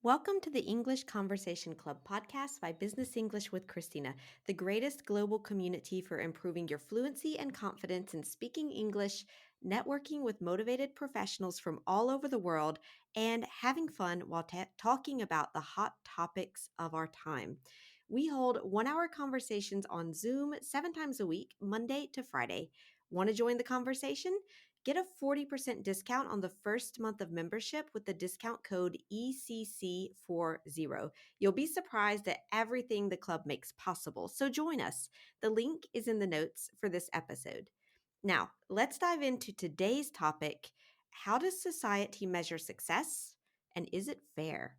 Welcome to the English Conversation Club podcast by Business English with Christina, the greatest global community for improving your fluency and confidence in speaking English, networking with motivated professionals from all over the world, and having fun while talking about the hot topics of our time. We hold 1 hour conversations on Zoom 7 times a week, Monday to Friday. Want to join the conversation? Get a 40% discount on the first month of membership with the discount code ECC40. You'll be surprised at everything the club makes possible. So join us. The link is in the notes for this episode. Now, let's dive into today's topic. How does society measure success? And is it fair?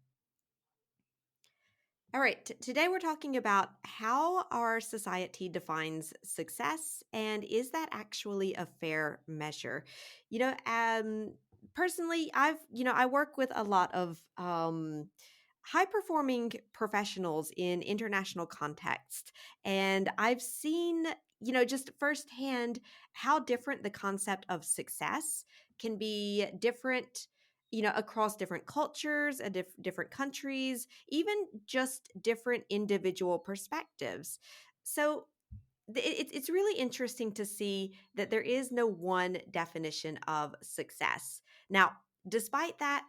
All right, today we're talking about how our society defines success and is that actually a fair measure? You know, personally, I work with a lot of high performing professionals in international context, and I've seen, just firsthand how different the concept of success can be different. Across different cultures, different countries, even just different individual perspectives. So it's really interesting to see that there is no one definition of success. Now, despite that,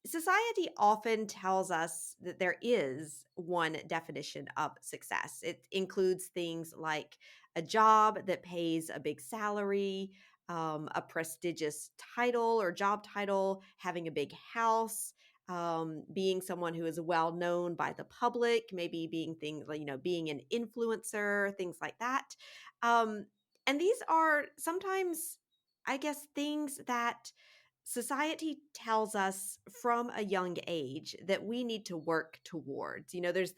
society often tells us that there is one definition of success. It includes things like a job that pays a big salary, a prestigious title or job title, having a big house, being someone who is well known by the public, maybe being things like, being an influencer, things like that. Um, and these are sometimes, I guess, things that society tells us from a young age that we need to work towards. There's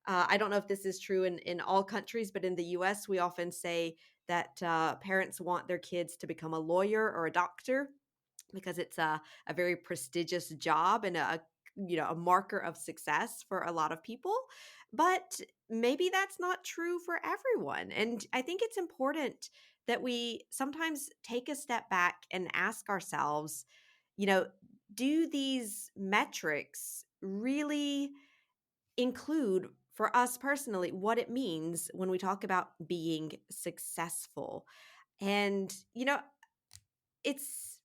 I don't know if this is true in all countries, but in the US, we often say that parents want their kids to become a lawyer or a doctor because it's a very prestigious job and a marker of success for a lot of people. But maybe that's not true for everyone. And I think it's important that we sometimes take a step back and ask ourselves, you know, do these metrics really include for us personally what it means when we talk about being successful? And it's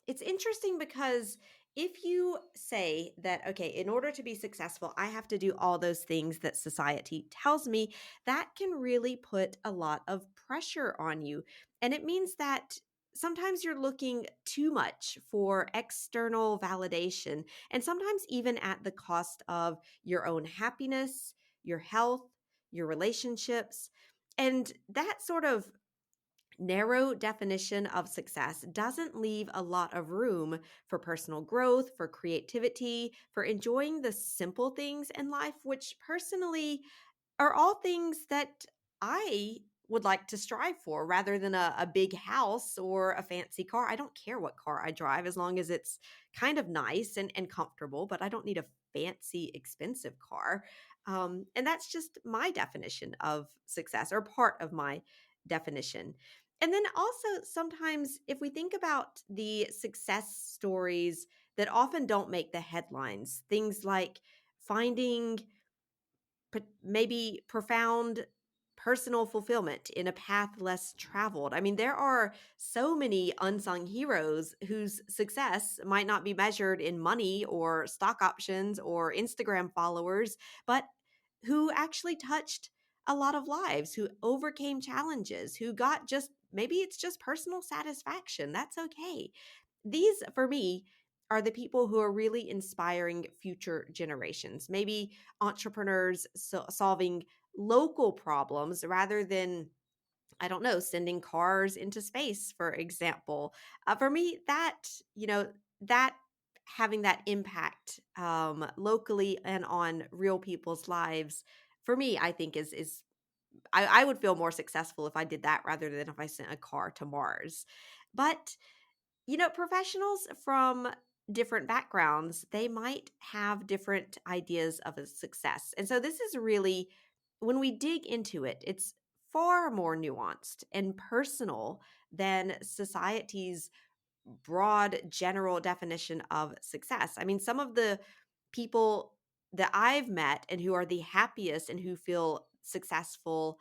it's interesting because if you say that, okay, in order to be successful, I have to do all those things that society tells me, that can really put a lot of pressure on you. And it means that sometimes you're looking too much for external validation, and sometimes even at the cost of your own happiness, your health, your relationships. And that sort of narrow definition of success doesn't leave a lot of room for personal growth, for creativity, for enjoying the simple things in life, which personally are all things that I would like to strive for rather than a big house or a fancy car. I don't care what car I drive as long as it's kind of nice and comfortable, but I don't need a fancy, expensive car. And that's just my definition of success or part of my definition. And then also, sometimes if we think about the success stories that often don't make the headlines, things like finding maybe profound personal fulfillment in a path less traveled. I mean, there are so many unsung heroes whose success might not be measured in money or stock options or Instagram followers, but who actually touched a lot of lives, who overcame challenges, who got just maybe it's just personal satisfaction. That's okay. These, for me, are the people who are really inspiring future generations. Maybe entrepreneurs solving local problems rather than, I don't know, sending cars into space, for example. For me, that having that impact locally and on real people's lives, for me, I think is I would feel more successful if I did that rather than if I sent a car to Mars. But professionals from different backgrounds, they might have different ideas of a success. And so this is really, when we dig into it, it's far more nuanced and personal than society's broad general definition of success. I mean, some of the people that I've met and who are the happiest and who feel successful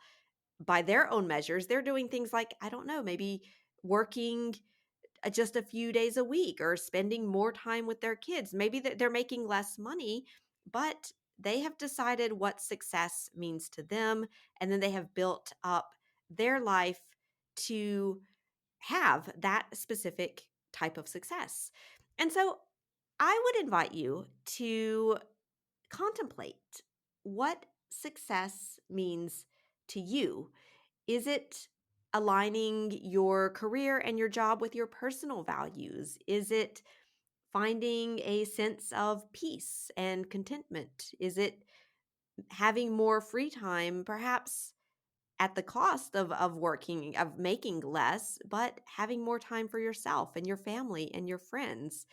by their own measures, they're doing things like, I don't know, maybe working just a few days a week or spending more time with their kids. Maybe they're making less money, but they have decided what success means to them. And then they have built up their life to have that specific type of success. And so I would invite you to contemplate what success means to you. Is it aligning your career and your job with your personal values? Is it finding a sense of peace and contentment? Is it having more free time, perhaps at the cost of working, of making less, but having more time for yourself and your family and your friends?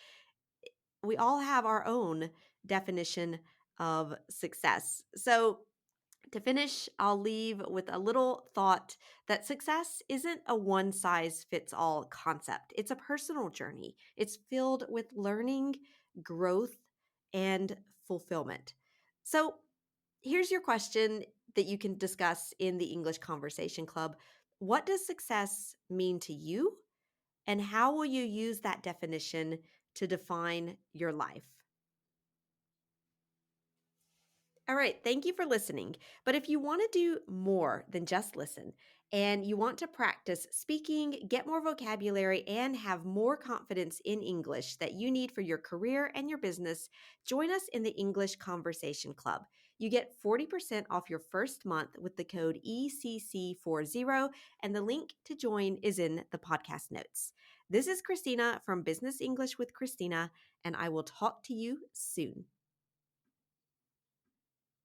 We all have our own definition of success. So, to finish, I'll leave with a little thought that success isn't a one size fits all concept. It's a personal journey. It's filled with learning, growth, and fulfillment. So, here's your question that you can discuss in the English Conversation Club. What does success mean to you? And how will you use that definition to define your life? All right, thank you for listening. But if you want to do more than just listen and you want to practice speaking, get more vocabulary, and have more confidence in English that you need for your career and your business, join us in the English Conversation Club. You get 40% off your first month with the code ECC40, and the link to join is in the podcast notes. This is Christina from Business English with Christina, and I will talk to you soon.